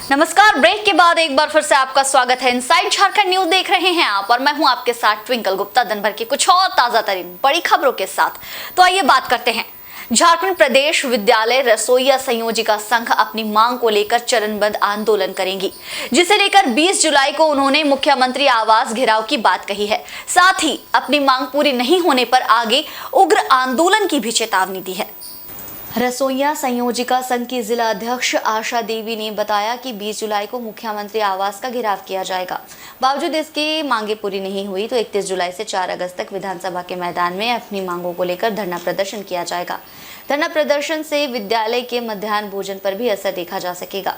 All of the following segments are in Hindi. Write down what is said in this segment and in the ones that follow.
नमस्कार। ब्रेक के बाद एक बार फिर से आपका स्वागत है। इनसाइड झारखंड न्यूज देख रहे हैं आप और मैं हूं आपके साथ ट्विंकल गुप्ता, दिन भर की कुछ और ताजा तरीन बड़ी खबरों के साथ। तो आइए बात करते हैं। झारखंड प्रदेश विद्यालय रसोइया संयोजिका संघ अपनी मांग को लेकर चरणबद्ध आंदोलन करेंगी, जिसे लेकर 20 जुलाई को उन्होंने मुख्यमंत्री आवास घेराव की बात कही है। साथ ही अपनी मांग पूरी नहीं होने पर आगे उग्र आंदोलन की भी चेतावनी दी है। रसोइया संयोजिका संघ की जिला अध्यक्ष आशा देवी ने बताया कि 20 जुलाई को मुख्यमंत्री आवास का घेराव किया जाएगा। बावजूद इसकी मांगे पूरी नहीं हुई तो 31 जुलाई से 4 अगस्त तक विधानसभा के मैदान में अपनी मांगों को लेकर धरना प्रदर्शन किया जाएगा। धरना प्रदर्शन से विद्यालय के मध्याह्न भोजन पर भी असर देखा जा सकेगा।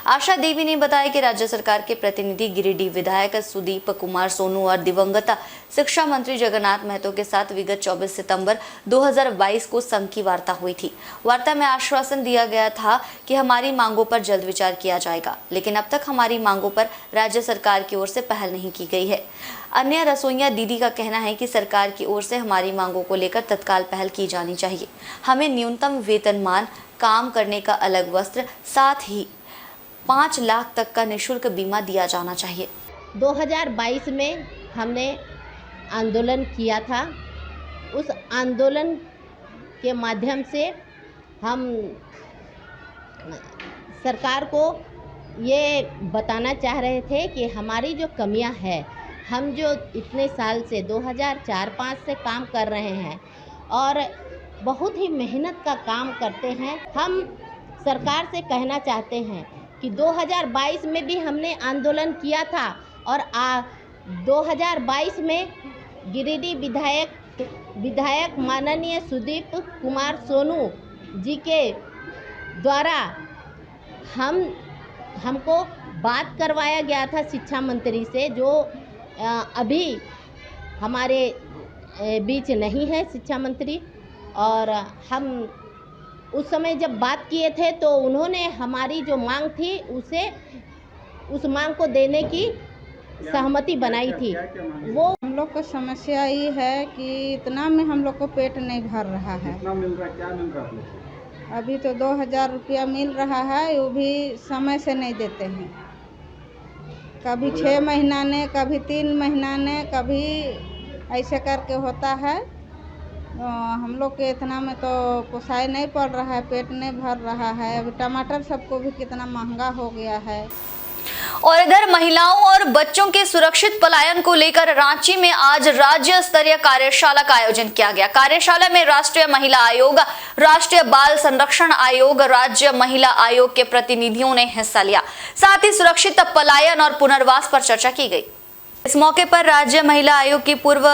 आशा देवी ने बताया कि राज्य सरकार के प्रतिनिधि गिरिडीह विधायक सुदीप कुमार सोनू और दिवंगत शिक्षा मंत्री जगन्नाथ महतो के साथ विगत 24 सितंबर 2022 को संघ की वार्ता हुई थी। वार्ता में आश्वासन दिया गया था कि हमारी मांगों पर जल्द विचार किया जाएगा, लेकिन अब तक हमारी मांगों पर राज्य सरकार की ओर से पहल नहीं की गई है। अन्य रसोइया दीदी का कहना है कि सरकार की ओर से हमारी मांगों को लेकर तत्काल पहल की जानी चाहिए। हमें न्यूनतम वेतनमान, काम करने का अलग वस्त्र, साथ ही 5 लाख तक का निःशुल्क बीमा दिया जाना चाहिए। 2022 में हमने आंदोलन किया था। उस आंदोलन के माध्यम से हम सरकार को ये बताना चाह रहे थे कि हमारी जो कमियां हैं, हम जो इतने साल से 2004-05 से काम कर रहे हैं और बहुत ही मेहनत का काम करते हैं, हम सरकार से कहना चाहते हैं कि 2022 में भी हमने आंदोलन किया था और 2022 में गिरिडीह विधायक माननीय सुदीप कुमार सोनू जी के द्वारा हमको बात करवाया गया था शिक्षा मंत्री से, जो अभी हमारे बीच नहीं है शिक्षा मंत्री। और हम उस समय जब बात किए थे तो उन्होंने हमारी जो मांग थी उस मांग को देने की सहमति बनाई थी। वो हम लोग को समस्या ये है कि इतना में हम लोग को पेट नहीं भर रहा है। कितना मिल रहा है, क्या मिल रहा है? अभी तो 2000 रुपया मिल रहा है, वो भी समय से नहीं देते हैं। कभी 6 महीना ने, कभी 3 महीना ने, कभी ऐसे करके होता है। हम लोग के इतना में तो पोसाई नहीं पड़ रहा है, पेट नहीं भर रहा है। अभी टमाटर सबको भी कितना महंगा हो गया है। और इधर महिलाओं और बच्चों के सुरक्षित पलायन को लेकर रांची में आज राज्य स्तरीय कार्यशाला का आयोजन किया गया। कार्यशाला में राष्ट्रीय महिला आयोग, राष्ट्रीय बाल संरक्षण आयोग, राज्य महिला आयोग के प्रतिनिधियों ने हिस्सा लिया। साथ ही सुरक्षित पलायन और पुनर्वास पर चर्चा की गई। इस मौके पर राज्य महिला आयोग की पूर्व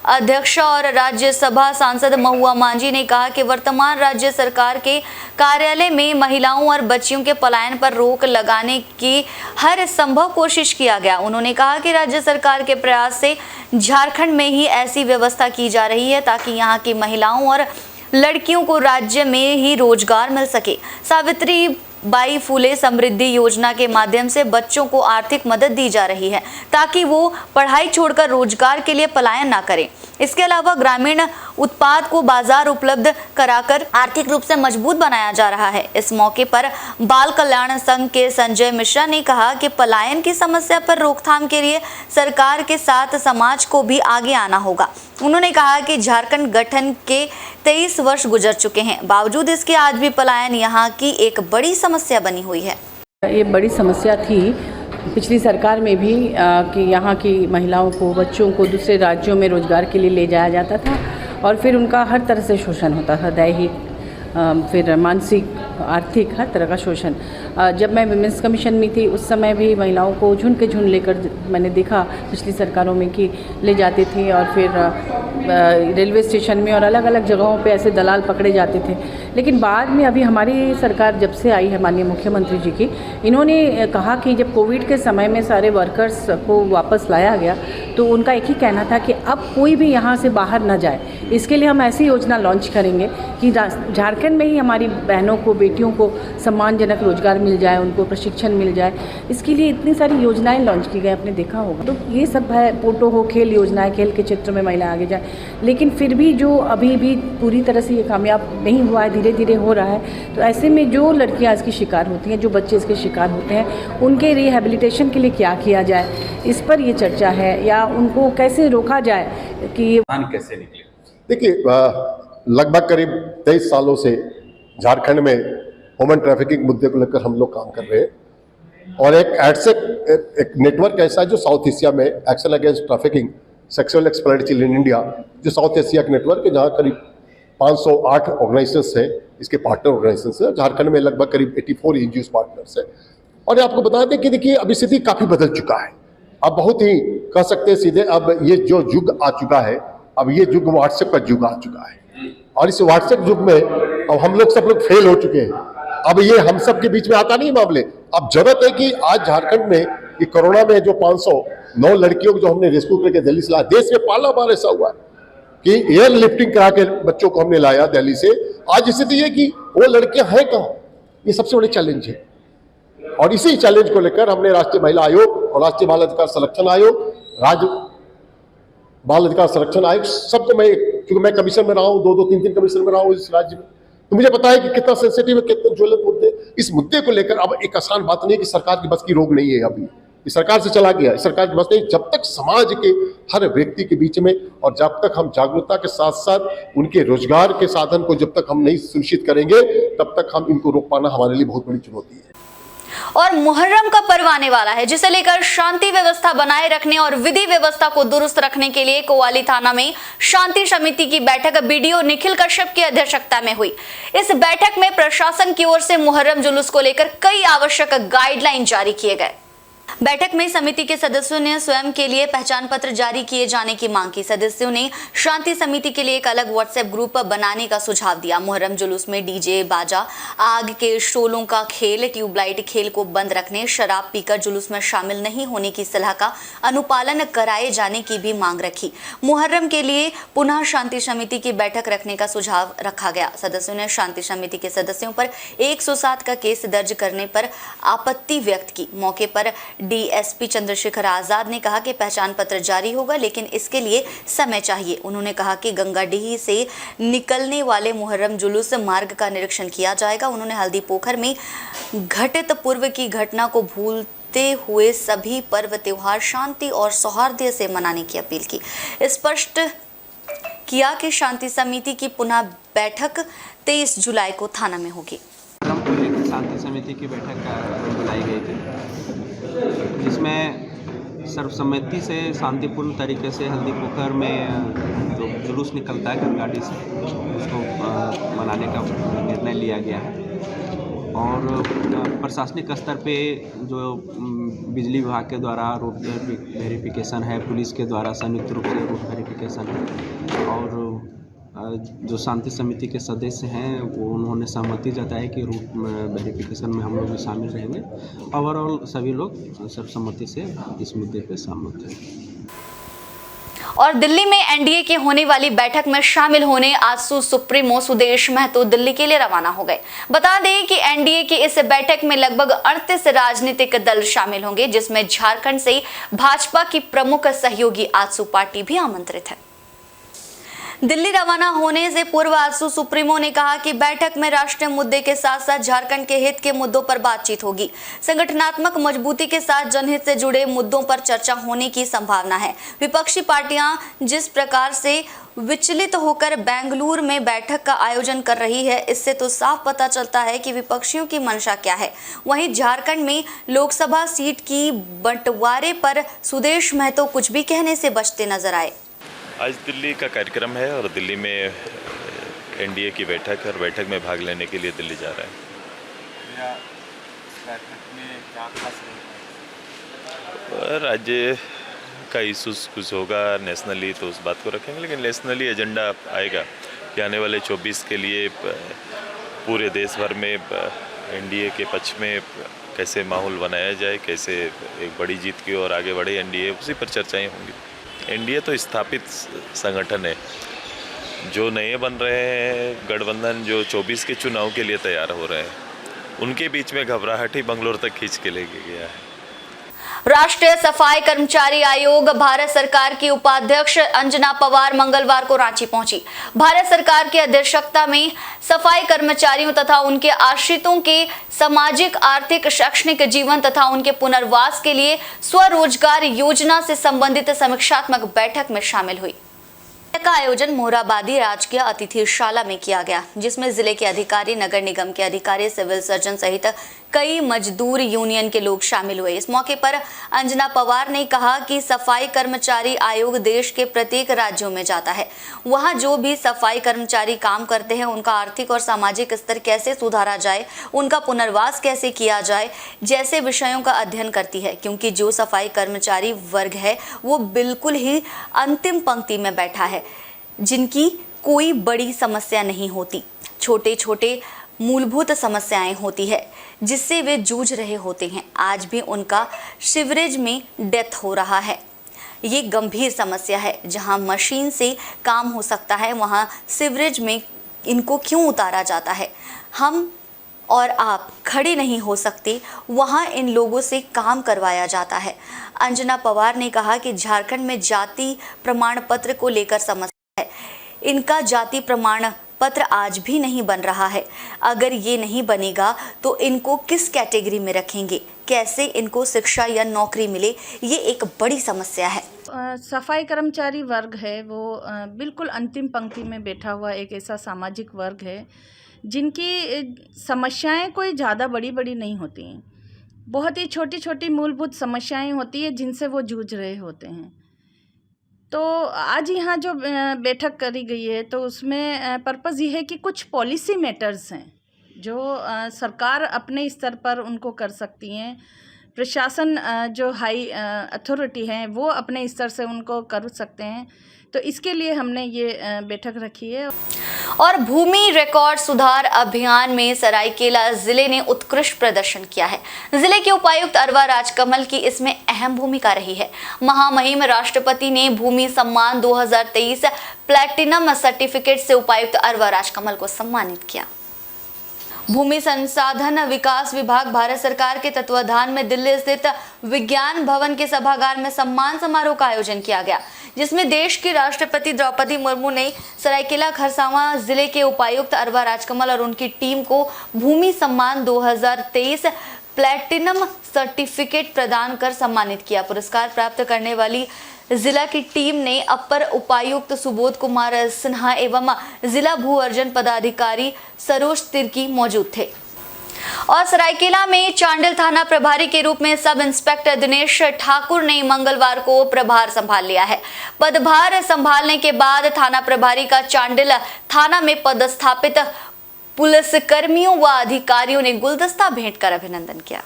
अध्यक्ष और राज्यसभा सांसद महुआ मांझी ने कहा कि वर्तमान राज्य सरकार के कार्यालय में महिलाओं और बच्चियों के पलायन पर रोक लगाने की हर संभव कोशिश किया गया। उन्होंने कहा कि राज्य सरकार के प्रयास से झारखंड में ही ऐसी व्यवस्था की जा रही है ताकि यहाँ की महिलाओं और लड़कियों को राज्य में ही रोजगार मिल सके। सावित्री बाई फुले समृद्धि योजना के माध्यम से बच्चों को आर्थिक मदद दी जा रही है ताकि वो पढ़ाई छोड़कर रोजगार के लिए पलायन ना करें। इसके अलावा ग्रामीण उत्पाद को बाजार उपलब्ध कराकर आर्थिक रूप से मजबूत बनाया जा रहा है। इस मौके पर बाल कल्याण संघ के संजय मिश्रा ने कहा कि पलायन की समस्या पर रोकथाम के लिए सरकार के साथ समाज को भी आगे आना होगा। उन्होंने कहा कि झारखंड गठन के 23 वर्ष गुजर चुके हैं, बावजूद इसके आज भी पलायन यहाँ की एक बड़ी समस्या बनी हुई है। ये बड़ी समस्या थी पिछली सरकार में भी कि यहाँ की महिलाओं को, बच्चों को दूसरे राज्यों में रोजगार के लिए ले जाया जाता था और फिर उनका हर तरह से शोषण होता था, दैहिक, फिर मानसिक, आर्थिक, हर तरह का शोषण। जब मैं विमेंस कमीशन में थी उस समय भी महिलाओं को झुंड के झुंड लेकर मैंने देखा पिछली सरकारों में कि ले जाते थे और फिर रेलवे स्टेशन में और अलग अलग जगहों पे ऐसे दलाल पकड़े जाते थे। लेकिन बाद में अभी हमारी सरकार जब से आई है माननीय मुख्यमंत्री जी की, इन्होंने कहा कि जब कोविड के समय में सारे वर्कर्स को वापस लाया गया तो उनका एक ही कहना था कि अब कोई भी यहाँ से बाहर ना जाए। इसके लिए हम ऐसी योजना लॉन्च करेंगे कि झारखंड में ही हमारी बहनों को, बेटियों को सम्मानजनक रोजगार मिल जाए, उनको प्रशिक्षण मिल जाए। इसके लिए इतनी सारी योजनाएं लॉन्च की गई, आपने देखा होगा। तो ये सब है, पोटो हो, खेल योजनाएं, खेल के क्षेत्र में महिला आगे जाए। लेकिन फिर भी जो अभी भी पूरी तरह से ये कामयाब नहीं हुआ है, धीरे धीरे हो रहा है। तो ऐसे में जो लड़कियाँ इसकी शिकार होती हैं, जो बच्चे इसके शिकार होते हैं, उनके रिहैबिलिटेशन के लिए क्या किया जाए, इस पर ये चर्चा है, या उनको कैसे रोका जाए कि ये कैसे निकले। देखिए, लगभग करीब 23 सालों से झारखंड में ह्यूमन ट्रैफिकिंग मुद्दे को लेकर हम लोग काम कर रहे हैं। और एक एडसेक एक नेटवर्क ऐसा है जो साउथ एशिया में action against trafficking sexual exploitation children in India, जो साउथ एशिया का नेटवर्क है, जहाँ करीब 508 ऑर्गेनाइजेशंस हैं, इसके पार्टनर ऑर्गेनाइजेशंस हैं। झारखंड में लगभग करीब 84 एनजीओ पार्टनर्स हैं। और आपको बता दें कि देखिए, अभी स्थिति काफ़ी बदल चुका है। अब बहुत ही कह सकते हैं सीधे, अब ये जो युग आ चुका है, अब ये युग व्हाट्सएप का युग आ चुका है। और इस व्हाट्सएप युग में अब हम लोग सब लोग फेल हो चुके हैं। अब ये हम सब के बीच में आता नहीं मामले। अब जरूरत है कि आज झारखंड में कि कोरोना में जो 509 लड़कियों को जो हमने रेस्क्यू करके दिल्ली से लाया, देश में पहला बार ऐसा हुआ कि एयर लिफ्टिंग करा के बच्चों को हमने लाया दिल्ली से। आज स्थिति है कि वो लड़कियां हैं कहाँ, ये सबसे बड़ी चैलेंज है। और इसी चैलेंज को लेकर हमने राष्ट्रीय महिला आयोग और राष्ट्रीय बाल अधिकार संरक्षण आयोग, राज्य बाल अधिकार संरक्षण आयोग, सबको मैं, क्योंकि मैं कमीशन में रहा हूँ, 2-2, 3-3 कमीशन में रहा हूँ इस राज्य में, तो मुझे पता है कि कितना सेंसिटिव है, कितना ज्वलंत मुद्दे। इस मुद्दे को लेकर अब एक आसान बात नहीं है कि सरकार की बस की रोग नहीं है। अभी इस सरकार से चला गया, इस सरकार की बस नहीं। जब तक समाज के हर व्यक्ति के बीच में और जब तक हम जागरूकता के साथ साथ उनके रोजगार के साधन को जब तक हम नहीं सुनिश्चित करेंगे, तब तक हम इनको रोक पाना हमारे लिए बहुत बड़ी चुनौती है। और मुहर्रम का पर्व आने वाला है, जिसे लेकर शांति व्यवस्था बनाए रखने और विधि व्यवस्था को दुरुस्त रखने के लिए कोवाली थाना में शांति समिति की बैठक बीडीओ निखिल कश्यप की अध्यक्षता में हुई। इस बैठक में प्रशासन की ओर से मुहर्रम जुलूस को लेकर कई आवश्यक गाइडलाइन जारी किए गए। बैठक में समिति के सदस्यों ने स्वयं के लिए पहचान पत्र जारी किए जाने की मांग की। सदस्यों ने शांति समिति के लिए एक अलग व्हाट्सएप ग्रुप बनाने का सुझाव दिया। मुहर्रम जुलूस में डीजे, बाजा, आग के शोलों का खेल, ट्यूबलाइट खेल को बंद रखने, शराब पीकर जुलूस में शामिल नहीं होने की सलाह का अनुपालन कराए जाने की भी मांग रखी। मुहर्रम के लिए पुनः शांति समिति की बैठक रखने का सुझाव रखा गया। सदस्यों ने शांति समिति के सदस्यों पर 107 का केस दर्ज करने पर आपत्ति व्यक्त की। मौके पर डीएसपी चंद्रशेखर आजाद ने कहा कि पहचान पत्र जारी होगा, लेकिन इसके लिए समय चाहिए। उन्होंने कहा कि गंगाडीह से निकलने वाले मुहर्रम जुलूस मार्ग का निरीक्षण किया जाएगा। उन्होंने हल्दी पोखर में घटित पूर्व की घटना को भूलते हुए सभी पर्व त्योहार शांति और सौहार्द से मनाने की अपील की। स्पष्ट किया कि शांति समिति की पुनः बैठक 23 जुलाई को थाना में होगी। शांति समिति की बैठक बुलाई गई थी, जिसमें सर्वसम्मति से शांतिपूर्ण तरीके से हल्दी पोखर में जो जुलूस निकलता है गंगाडी से, उसको मनाने का निर्णय लिया गया है। और प्रशासनिक स्तर पे जो बिजली विभाग के द्वारा रूट वेरिफिकेशन है, पुलिस के द्वारा संयुक्त रूप से रूट वेरिफिकेशन है, और जो शांति समिति के सदस्य हैं वो उन्होंने सहमति जताई कि रूट वेरिफिकेशन में हम लोग भी शामिल रहेंगे। ओवरऑल सभी लोग सर्वसम्मति से इस मुद्दे पे सहमत हैं। और दिल्ली में एनडीए की होने वाली बैठक में शामिल होने आजसू सुप्रीमो सुदेश महतो दिल्ली के लिए रवाना हो गए। बता दें कि एनडीए की इस बैठक में लगभग 38 राजनीतिक दल शामिल होंगे, जिसमें झारखंड से भाजपा की प्रमुख सहयोगी आजसू पार्टी भी आमंत्रित है। दिल्ली रवाना होने से पूर्व आजसू सुप्रीमो ने कहा कि बैठक में राष्ट्रीय मुद्दे के साथ साथ झारखंड के हित के मुद्दों पर बातचीत होगी। संगठनात्मक मजबूती के साथ जनहित से जुड़े मुद्दों पर चर्चा होने की संभावना है। विपक्षी पार्टियां जिस प्रकार से विचलित होकर बेंगलुरु में बैठक का आयोजन कर रही है, इससे तो साफ पता चलता है कि विपक्षियों की मंशा क्या है। वहीं झारखंड में लोकसभा सीट की बंटवारे पर सुदेश महतो कुछ भी कहने से बचते नजर आए। आज दिल्ली का कार्यक्रम है और दिल्ली में एनडीए की बैठक है और बैठक में भाग लेने के लिए दिल्ली जा रहे हैं। बैठक में क्या खास रहेगा? राज्य का इशूज़ कुछ होगा नेशनली, तो उस बात को रखेंगे, लेकिन नेशनली एजेंडा आएगा कि आने वाले 24 के लिए पूरे देश भर में एनडीए के पक्ष में कैसे माहौल बनाया जाए, कैसे एक बड़ी जीत की ओर आगे बढ़े एनडीए, उसी पर चर्चाएं होंगी। एनडीए तो स्थापित संगठन है जो नए बन रहे हैं गठबंधन, जो 24 के चुनाव के लिए तैयार हो रहे हैं, उनके बीच में घबराहट ही बंगलोर तक खींच के लेके गया है। राष्ट्रीय सफाई कर्मचारी आयोग भारत सरकार की उपाध्यक्ष अंजना पवार मंगलवार को रांची पहुंची। भारत सरकार की अध्यक्षता में सफाई कर्मचारियों तथा उनके आश्रितों के सामाजिक, आर्थिक, शैक्षणिक जीवन तथा उनके पुनर्वास के लिए स्वरोजगार योजना से संबंधित समीक्षात्मक बैठक में शामिल हुई। का आयोजन मोराबादी राजकीय अतिथिशाला में किया गया, जिसमें जिले के अधिकारी, नगर निगम के अधिकारी, सिविल सर्जन सहित कई मजदूर यूनियन के लोग शामिल हुए। इस मौके पर अंजना पवार ने कहा कि सफाई कर्मचारी आयोग देश के प्रत्येक राज्यों में जाता है। वहां जो भी सफाई कर्मचारी काम करते हैं उनका आर्थिक और सामाजिक स्तर कैसे सुधारा जाए, उनका पुनर्वास कैसे किया जाए, जैसे विषयों का अध्ययन करती है, क्योंकि जो सफाई कर्मचारी वर्ग है वो बिल्कुल ही अंतिम पंक्ति में बैठा है, जिनकी कोई बड़ी समस्या नहीं होती, छोटे छोटे मूलभूत समस्याएं होती है जिससे वे जूझ रहे होते हैं। आज भी उनका सीवरेज में डेथ हो रहा है। ये गंभीर समस्या है। जहां मशीन से काम हो सकता है वहां सीवरेज में इनको क्यों उतारा जाता है? हम और आप खड़े नहीं हो सकते, वहां इन लोगों से काम करवाया जाता है। अंजना पवार ने कहा कि झारखंड में जाति प्रमाण पत्र को लेकर समस्या है। इनका जाति प्रमाण पत्र आज भी नहीं बन रहा है। अगर ये नहीं बनेगा तो इनको किस कैटेगरी में रखेंगे, कैसे इनको शिक्षा या नौकरी मिले, ये एक बड़ी समस्या है। सफाई कर्मचारी वर्ग है वो बिल्कुल अंतिम पंक्ति में बैठा हुआ एक ऐसा सामाजिक वर्ग है जिनकी समस्याएं कोई ज़्यादा बड़ी बड़ी नहीं होती हैं। बहुत ही छोटी छोटी मूलभूत समस्याएं होती है जिनसे वो जूझ रहे होते हैं। तो आज यहाँ जो बैठक करी गई है तो उसमें पर्पज़ ये है कि कुछ पॉलिसी मैटर्स हैं जो सरकार अपने स्तर पर उनको कर सकती हैं, प्रशासन जो हाई अथॉरिटी हैं वो अपने स्तर से उनको कर सकते हैं। तो इसके लिए हमने ये बैठक रखी है। और भूमि रिकॉर्ड सुधार अभियान में सरायकेला जिले ने उत्कृष्ट प्रदर्शन किया है। जिले के उपायुक्त अरवा राजकमल की इसमें अहम भूमिका रही है। महामहिम राष्ट्रपति ने भूमि सम्मान 2023 प्लैटिनम सर्टिफिकेट से उपायुक्त अरवा राजकमल को सम्मानित किया। भूमि संसाधन विकास विभाग भारत सरकार के तत्वाधान में दिल्ली स्थित विज्ञान भवन के सभागार में सम्मान समारोह का आयोजन किया गया, जिसमें देश की राष्ट्रपति द्रौपदी मुर्मू ने सरायकेला खरसावां जिले के उपायुक्त अरवा राजकमल और उनकी टीम को भूमि सम्मान 2023 प्लैटिनम सर्टिफिकेट प्रदान कर सम्मानित किया। पुरस्कार प्राप्त करने वाली जिला की टीम ने अपर उपायुक्त सुबोध कुमार सिन्हा एवं जिला भू अर्जन पदाधिकारी सरोज तिर्की मौजूद थे। और सरायकेला में चांडिल थाना प्रभारी के रूप में सब इंस्पेक्टर दिनेश ठाकुर ने मंगलवार को प्रभार संभाल लिया है। पदभार संभालने के बाद थाना प्रभारी का चांडिल थाना में पदस्थापित पुलिसकर्मियों व अधिकारियों ने गुलदस्ता भेंट कर अभिनंदन किया।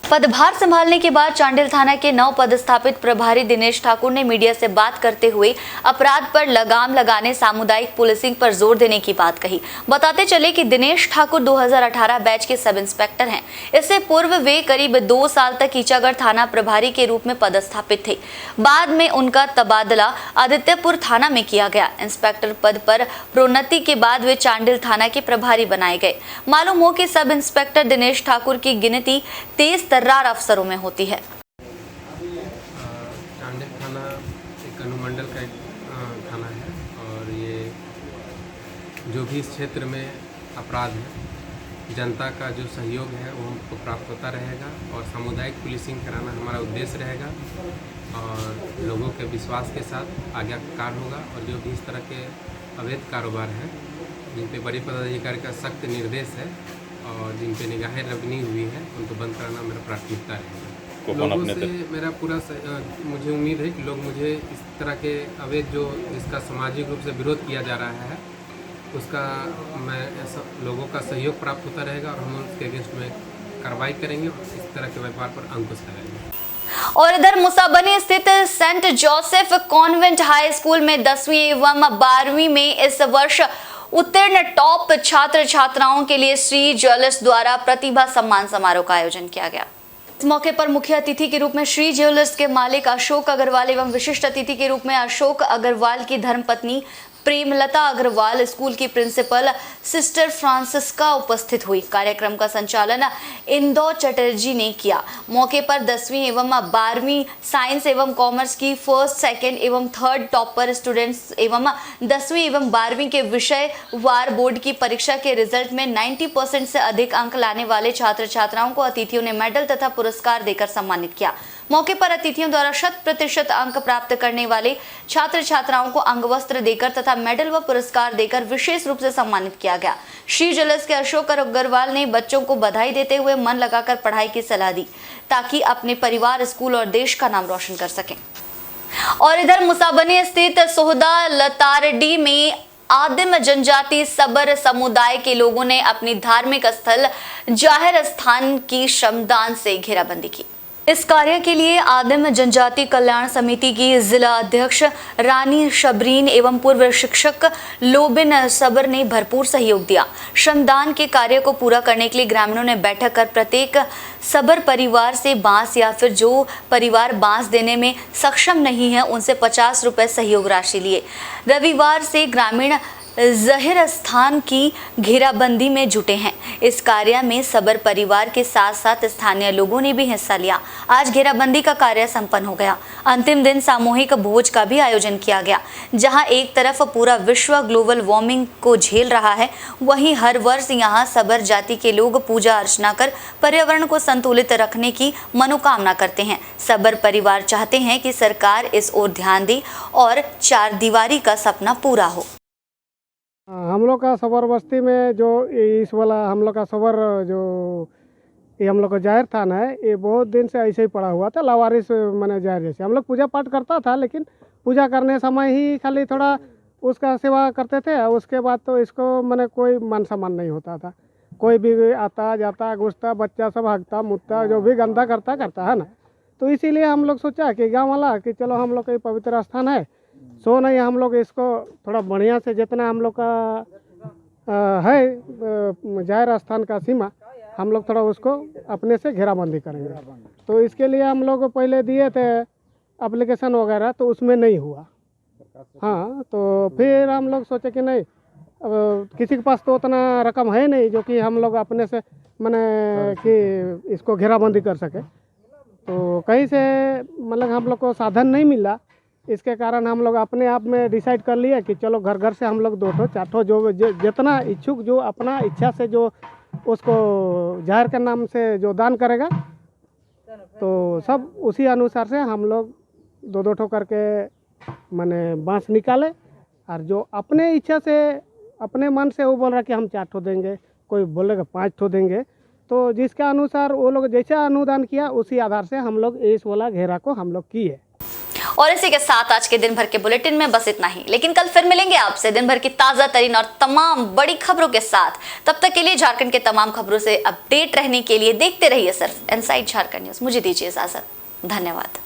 पदभार संभालने के बाद चांडिल थाना के नव पदस्थापित प्रभारी दिनेश ठाकुर ने मीडिया से बात करते हुए अपराध पर लगाम लगाने, सामुदायिक पुलिसिंग पर जोर देने की बात कही। बताते चले कि दिनेश ठाकुर 2018 बैच के सब इंस्पेक्टर हैं। इससे पूर्व वे करीब 2 साल तक ईचागढ़ थाना प्रभारी के रूप में पदस्थापित थे। बाद में उनका तबादला आदित्यपुर थाना में किया गया। इंस्पेक्टर पद पर प्रोन्नति के बाद वे चांडिल थाना के प्रभारी बनाए गए। मालूम हो कि सब इंस्पेक्टर दिनेश ठाकुर की गिनती 23 तर्रार अफसरों में होती है। चांडिल थाना एक अनुमंडल का एक थाना है और ये जो भी इस क्षेत्र में अपराध है, जनता का जो सहयोग है वो हमको प्राप्त होता रहेगा और सामुदायिक पुलिसिंग कराना हमारा उद्देश्य रहेगा और लोगों के विश्वास के साथ आज्ञाकार होगा। और जो भी इस तरह के अवैध कारोबार हैं जिन पे बड़ी पदाधिकारी का सख्त निर्देश है और जिन पे निगाहें रखनी हुई है उनको बंद कराना मेरा प्राथमिकता है। लोगों से मेरा पूरा मुझे उम्मीद है कि लोग मुझे इस तरह के अवैध जो जिसका सामाजिक रूप से विरोध किया जा रहा है उसका मैं ऐसा लोगों का सहयोग प्राप्त होता रहेगा और हम उसके अगेंस्ट में कार्रवाई करेंगे और इस तरह के व्यापार पर अंकुश लगाएंगे। और इधर मुसाबनी स्थित Saint Joseph convent high school में 10वीं एवं 12वीं में इस वर्ष उत्तीर्ण टॉप छात्र छात्राओं के लिए श्री ज्वेलर्स द्वारा प्रतिभा सम्मान समारोह का आयोजन किया गया। इस मौके पर मुख्य अतिथि के रूप में श्री ज्वेलर्स के मालिक अशोक अग्रवाल एवं विशिष्ट अतिथि के रूप में अशोक अग्रवाल की धर्मपत्नी प्रेमलता अग्रवाल स्कूल की प्रिंसिपल सिस्टर फ्रांसिस्का उपस्थित हुई। कार्यक्रम का संचालन इंदौ चटर्जी ने किया। मौके पर 10वीं एवं 12वीं साइंस एवं कॉमर्स की फर्स्ट, सेकंड एवं थर्ड टॉपर स्टूडेंट्स एवं 10वीं एवं 12वीं के विषय वार बोर्ड की परीक्षा के रिजल्ट में 90% से अधिक अंक लाने वाले छात्र छात्राओं को अतिथियों ने मेडल तथा पुरस्कार देकर सम्मानित किया। मौके पर अतिथियों द्वारा 100% अंक प्राप्त करने वाले छात्र छात्राओं को अंगवस्त्र देकर तथा मेडल व पुरस्कार देकर विशेष रूप से सम्मानित किया गया। श्री जलस के अशोक अग्रवाल ने बच्चों को बधाई देते हुए मन लगाकर पढ़ाई की सलाह दी ताकि अपने परिवार, स्कूल और देश का नाम रोशन कर सकें। और इधर मुसाबनी स्थित सोहदा लतारडी में आदिम जनजाति सबर समुदाय के लोगों ने अपनी धार्मिक स्थल जाहिर स्थान की श्रमदान से घेराबंदी की। इस कार्य के लिए आदिम जनजाति कल्याण समिति की जिला अध्यक्ष रानी शबरीन एवं पूर्व शिक्षक लोबिन सबर ने भरपूर सहयोग दिया। श्रमदान के कार्य को पूरा करने के लिए ग्रामीणों ने बैठक कर प्रत्येक सबर परिवार से बांस या फिर जो परिवार बांस देने में सक्षम नहीं है उनसे 50 रुपए सहयोग राशि लिए। रविवार से ग्रामीण जाहिर स्थान की घेराबंदी में जुटे हैं। इस कार्य में सबर परिवार के साथ साथ स्थानीय लोगों ने भी हिस्सा लिया। आज घेराबंदी का कार्य संपन्न हो गया। अंतिम दिन सामूहिक भोज का भी आयोजन किया गया। जहां एक तरफ पूरा विश्व ग्लोबल वार्मिंग को झेल रहा है, वहीं हर वर्ष यहां सबर जाति के लोग पूजा अर्चना कर पर्यावरण को संतुलित रखने की मनोकामना करते हैं। सबर परिवार चाहते हैं कि सरकार इस ओर ध्यान दे और 4 दीवारी का सपना पूरा हो। हम लोग का सबर बस्ती में जो इस वाला हम लोग का सबर जो ये हम लोग का जाहिर थान है, ये बहुत दिन से ऐसे ही पड़ा हुआ था, लावारिस मैंने जाहिर जैसे। हम लोग पूजा पाठ करता था, लेकिन पूजा करने समय ही खाली थोड़ा उसका सेवा करते थे। उसके बाद तो इसको मैंने कोई मान सम्मान नहीं होता था। कोई भी आता जाता घुसता, बच्चा सब हगता मुतता, जो भी गंदा करता है ना। तो इसीलिए हम लोग सोचा कि गाँव वाला कि चलो हम लोग का पवित्र स्थान है, सो नहीं हम लोग इसको थोड़ा बढ़िया से जितना हम लोग का है जाहिर स्थान का सीमा, हम लोग थोड़ा उसको अपने से घेराबंदी करेंगे। तो इसके लिए हम लोग पहले दिए थे एप्लीकेशन वगैरह, तो उसमें नहीं हुआ। हाँ, तो फिर हम लोग सोचे कि नहीं, अब किसी के पास तो उतना रकम है नहीं जो कि हम लोग अपने से मैंने कि इसको घेराबंदी कर सके। तो कहीं से मतलब हम लोग को साधन नहीं मिला। इसके कारण हम लोग अपने आप में डिसाइड कर लिया कि चलो घर घर से हम लोग 2 4 जो जितना इच्छुक जो अपना इच्छा से जो उसको जाहिर के नाम से जो दान करेगा, तो सब उसी अनुसार से हम लोग 2 करके मैंने बांस निकाले। और जो अपने इच्छा से अपने मन से वो बोल रहा कि हम 4 देंगे, कोई बोलेगा 5 देंगे। तो जिसके अनुसार वो लोग जैसा अनुदान किया उसी आधार से हम लोग इस वाला घेरा को हम लोग किए। और इसी के साथ आज के दिन भर के बुलेटिन में बस इतना ही, लेकिन कल फिर मिलेंगे आपसे दिन भर की ताजा तरीन और तमाम बड़ी खबरों के साथ। तब तक के लिए झारखंड के तमाम खबरों से अपडेट रहने के लिए देखते रहिए सिर्फ इनसाइड झारखंड न्यूज। मुझे दीजिए इजाजत। धन्यवाद।